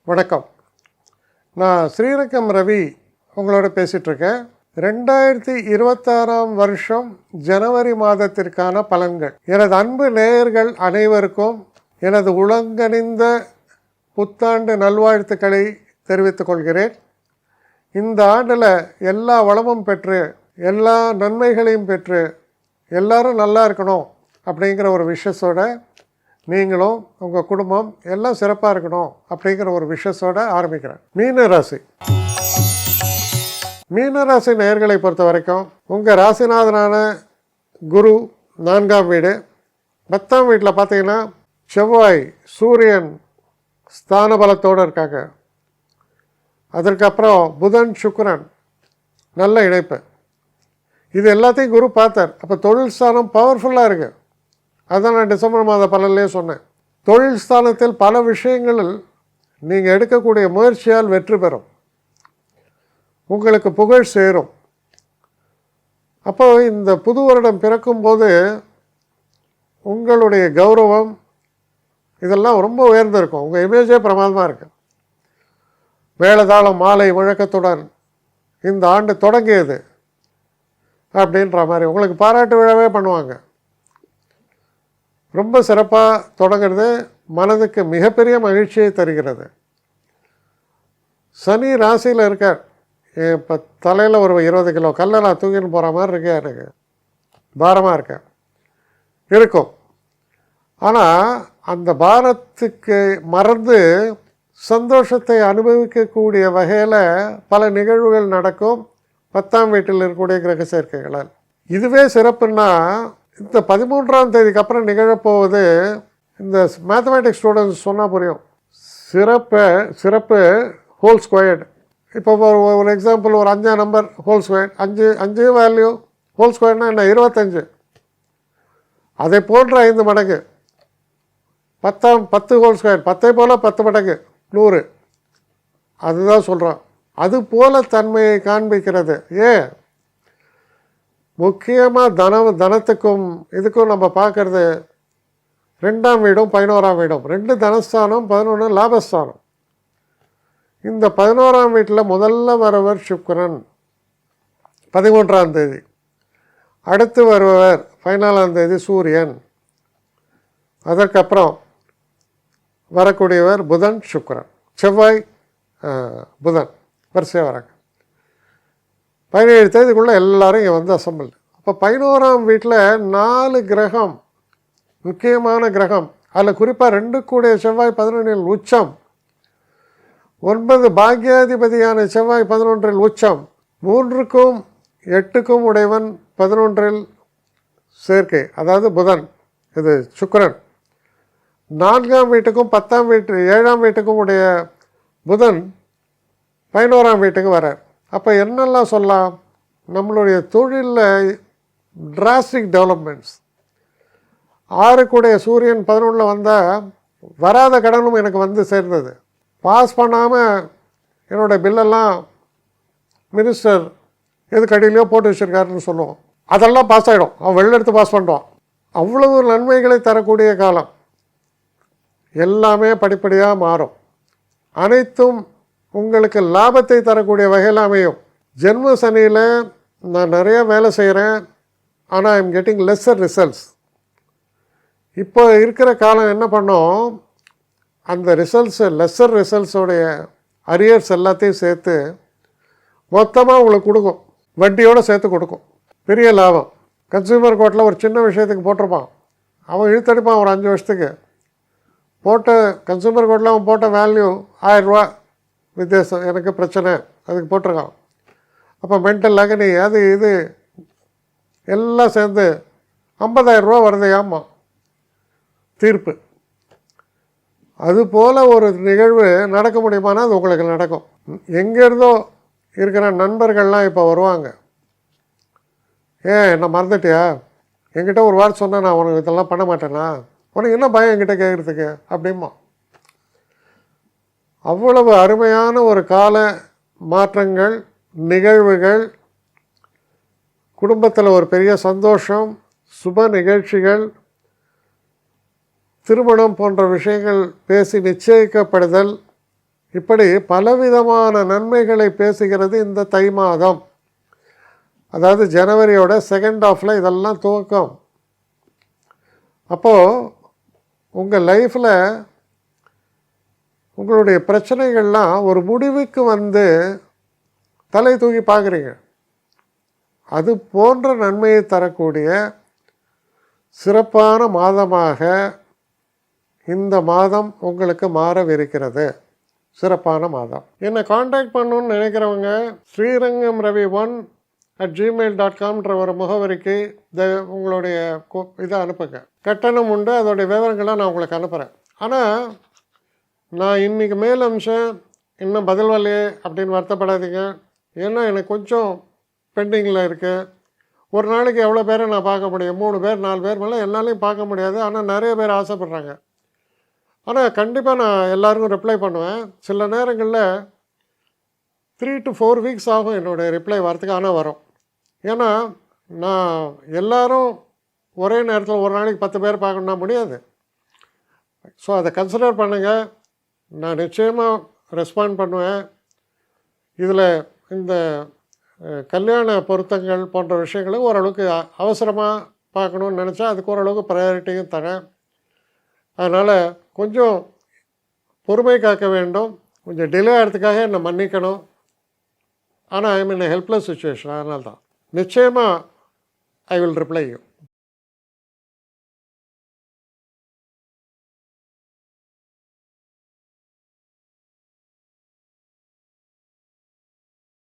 வணக்கம். நான் ஸ்ரீரங்கம் ரவி உங்களோட பேசிகிட்ருக்கேன். 2026 வருஷம் ஜனவரி மாதத்திற்கான பலன்கள். எனது அன்பு நேயர்கள் அனைவருக்கும் எனது உலங்கணிந்த புத்தாண்டு நல்வாழ்த்துக்களை தெரிவித்துக் கொள்கிறேன். இந்த ஆண்டில் எல்லா வளமும் பெற்று எல்லா நன்மைகளையும் பெற்று எல்லாரும் நல்லா இருக்கணும் அப்படிங்கிற ஒரு விஷயத்தோட நீங்களும் உங்கள் குடும்பம் எல்லாம் சிறப்பாக இருக்கணும் அப்படிங்கிற ஒரு விஷயத்தோடு ஆரம்பிக்கிறேன். மீனராசி நேயர்களை பொறுத்த வரைக்கும் உங்கள் ராசிநாதனான குரு 4ஆம் வீடு, 10ஆம் வீட்டில் பார்த்தீங்கன்னா செவ்வாய் சூரியன் ஸ்தான பலத்தோடு இருக்காங்க. அதற்கப்புறம் புதன் சுக்கிரன் நல்ல இணைப்பு. இது எல்லாத்தையும் குரு பார்த்தார். அப்போ தொழில் ஸ்தானம் பவர்ஃபுல்லாக இருக்குது. அதுதான் நான் டிசம்பர் மாத பலன்லேயே சொன்னேன். தொழில் ஸ்தானத்தில் பல விஷயங்களில் நீங்கள் எடுக்கக்கூடிய முயற்சியால் வெற்றி பெறும், உங்களுக்கு புகழ் சேரும். அப்போ இந்த புது வருடம் பிறக்கும்போது உங்களுடைய கௌரவம் இதெல்லாம் ரொம்ப உயர்ந்திருக்கும். உங்கள் இமேஜே பிரமாதமாக இருக்குது. மேளதாளம் மாலை முழக்கத்துடன் இந்த ஆண்டு தொடங்கியது அப்படின்ற மாதிரி உங்களுக்கு பாராட்டு விழாவே பண்ணுவாங்க. ரொம்ப சிறப்பாக தொடங்கிறது மனதுக்கு மிகப்பெரிய மகிழ்ச்சியை தருகிறது. சனி ராசியில் இருக்கார். இப்போ தலையில் ஒரு 20 கிலோ கல்லை நான் தூக்கின்னு போகிற மாதிரி இருக்கேன், எனக்கு பாரமாக இருக்கேன் இருக்கும். ஆனால் அந்த பாரத்துக்கு மறந்து சந்தோஷத்தை அனுபவிக்கக்கூடிய வகையில் பல நிகழ்வுகள் நடக்கும் 10ஆம் வீட்டில் இருக்கக்கூடிய கிரக சேர்க்கைகளால். இதுவே சிறப்புன்னா இந்த 13ஆம் தேதிக்கு அப்புறம் நிகழப்போவது இந்த மேத்தமேட்டிக்ஸ் ஸ்டூடெண்ட்ஸ் சொன்னால் புரியும். சிறப்பு ஹோல் ஸ்கொயர்டு. இப்போ ஒரு எக்ஸாம்பிள், ஒரு 5ஆம் number whole squared, 5 value whole ஸ்கொயர்னா என்ன, 25. அதை போன்ற 5 மடங்கு 10 ஹோல் ஸ்கொயர், 10 போல் 10 மடங்கு 100. அதுதான் சொல்கிறோம். அது போல தன்மையை காண்பிக்கிறது. ஏன் முக்கியமாக தனத்துக்கும் இதுக்கும் நம்ம பார்க்குறது 2ஆம் வீடும் 11ஆம் வீடும். 2 தனஸ்தானம், 11 லாபஸ்தானம். இந்த 11ஆம் வீட்டில் முதல்ல வரவர் சுக்கிரன் 13ஆம் தேதி, அடுத்து வருபவர் 14ஆம் தேதி சூரியன், அதற்கப்புறம் வரக்கூடியவர் புதன் சுக்கிரன், செவ்வாய் புதன் வரிசையாக வராங்க. 17 தேதிக்குள்ளே எல்லோரும் இங்கே வந்து அசம்பிள். அப்போ 11ஆம் வீட்டில் 4 கிரகம், முக்கியமான கிரகம். அதில் குறிப்பாக 2 கூடிய செவ்வாய் 11இல் உச்சம், 9 பாக்யாதிபதியான செவ்வாய் 11இல் உச்சம், 3க்கும் 8க்கும் உடையவன் 11இல் சேர்க்கை, அதாவது புதன், இது சுக்கிரன். 4ஆம் வீட்டுக்கும் 10ஆம் வீட்டு 7ஆம் வீட்டுக்கும் உடைய புதன் 11ஆம் வீட்டுக்கு வரார். அப்போ என்னெல்லாம் சொல்லலாம், நம்மளுடைய தொழிலில் டிராஸ்டிக் டெவலப்மெண்ட்ஸ். 6க்குடைய சூரியன் 11 வந்தால் வராத கடனும் எனக்கு வந்து சேர்ந்தது. பாஸ் பண்ணாமல் என்னோடய பில்லெல்லாம் மினிஸ்டர் எது கடையிலையோ போட்டு வச்சுருக்காருன்னு சொல்லுவோம். அதெல்லாம் பாஸ் ஆகிடும், அவன் வெளில எடுத்து பாஸ் பண்ணுவான். அவ்வளவு நன்மைகளை தரக்கூடிய காலம். எல்லாமே படிப்படியாக மாறும். அனைத்தும் உங்களுக்கு லாபத்தை தரக்கூடிய வகையில் அமையும். ஜென்ம சனியில் நான் நிறையா வேலை செய்கிறேன், ஆனால் I am getting lesser results. இப்போ இருக்கிற காலம் என்ன பண்ணோம், அந்த லெஸ்ஸர் ரிசல்ட்ஸோடைய அரியர்ஸ் எல்லாத்தையும் சேர்த்து மொத்தமாக உங்களுக்கு கொடுக்கும், வட்டியோடு சேர்த்து கொடுக்கும். பெரிய லாபம். கன்சியூமர் கோர்ட்டில் ஒரு சின்ன விஷயத்துக்கு போட்டிருப்பான், அவன் இழுத்தடிப்பான் ஒரு 5 வருஷத்துக்கு. கன்சியூமர் கோர்ட்டில் அவன் போட்ட வேல்யூ 1000 ரூபா வித்தியாசம், எனக்கு பிரச்சனை, அதுக்கு போட்டிருக்கான். அப்போ மென்டல் அகனி அது இது எல்லாம் சேர்ந்து 50,000 ரூபா வருது. ஆமாம், தீர்ப்பு. அதுபோல் ஒரு நிகழ்வு நடக்க முடியுமானா அது உங்களுக்கு நடக்கும். எங்கேருந்தோ இருக்கிற நண்பர்கள்லாம் இப்போ வருவாங்க. என்ன மறந்துட்டியா, என்கிட்ட ஒரு வார்த்தை சொன்னால் நான் உனக்கு இதெல்லாம் பண்ண மாட்டேனா, உனக்கு என்ன பயம் என்கிட்ட கேட்குறதுக்கு அப்படிமா. அவ்வளவு அருமையான ஒரு கால மாற்றங்கள், நிகழ்வுகள், குடும்பத்தில் ஒரு பெரிய சந்தோஷம், சுப நிகழ்ச்சிகள், திருமணம் போன்ற விஷயங்கள் பேசி நிச்சயிக்கப்படுதல், இப்படி பலவிதமான நன்மைகளை பேசுகிறது இந்த தை மாதம். அதாவது ஜனவரியோட செகண்ட் ஹாஃபில் இதெல்லாம் துவக்கம். அப்போது உங்கள் லைஃப்பில் உங்களுடைய பிரச்சனைகள்லாம் ஒரு முடிவுக்கு வந்து தலை தூக்கி பார்க்குறீங்க. அது போன்ற நன்மையை தரக்கூடிய சிறப்பான மாதமாக இந்த மாதம் உங்களுக்கு மாறவிருக்கிறது. சிறப்பான மாதம். என்னை காண்டாக்ட் பண்ணணுன்னு நினைக்கிறவங்க srirangamravi1@gmail.comன்ற ஒரு முகவரிக்கு உங்களுடைய இதை அனுப்புங்க. கட்டணம் உண்டு, அதோடைய விவரங்களை நான் உங்களுக்கு அனுப்புகிறேன். ஆனால் நான் இன்றைக்கி மேல் அம்சம் இன்னும் பதில் வரலையே அப்படின்னு வருத்தப்படாதீங்க. ஏன்னா எனக்கு கொஞ்சம் பெண்டிங்கில் இருக்குது. ஒரு நாளைக்கு எவ்வளோ பேரை நான் பார்க்க முடியும்? 3 பேர் 4 பேர் மேலே என்னாலையும் பார்க்க முடியாது. ஆனால் நிறைய பேர் ஆசைப்பட்றாங்க. ஆனால் கண்டிப்பாக நான் எல்லாருக்கும் ரிப்ளை பண்ணுவேன். சில நேரங்களில் 3 to 4 வீக்ஸ் ஆகும் என்னுடைய ரிப்ளை வரத்துக்கு. ஆனால் வரும். ஏன்னா நான் எல்லாரும் ஒரே நேரத்தில் ஒரு நாளைக்கு 10 பேர் பார்க்கணுன்னா முடியாது. ஸோ அதை கன்சிடர் பண்ணுங்கள். நான் நிச்சயமாக ரெஸ்பாண்ட் பண்ணுவேன். இதில் இந்த கல்யாண பொருத்தங்கள் போன்ற விஷயங்களை ஓரளவுக்கு அவசரமாக பார்க்கணுன்னு நினச்சா அதுக்கு ஓரளவுக்கு ப்ரையாரிட்டியும் தரேன். அதனால் கொஞ்சம் பொறுமை காக்க வேண்டும். கொஞ்சம் டிலே ஆகிறதுக்காக என்னை மன்னிக்கணும். ஆனால் ஐ மீன் ஹெல்ப்லெஸ் சுச்சுவேஷன். அதனால தான் நிச்சயமாக ஐ வில் ரிப்ளை யூ.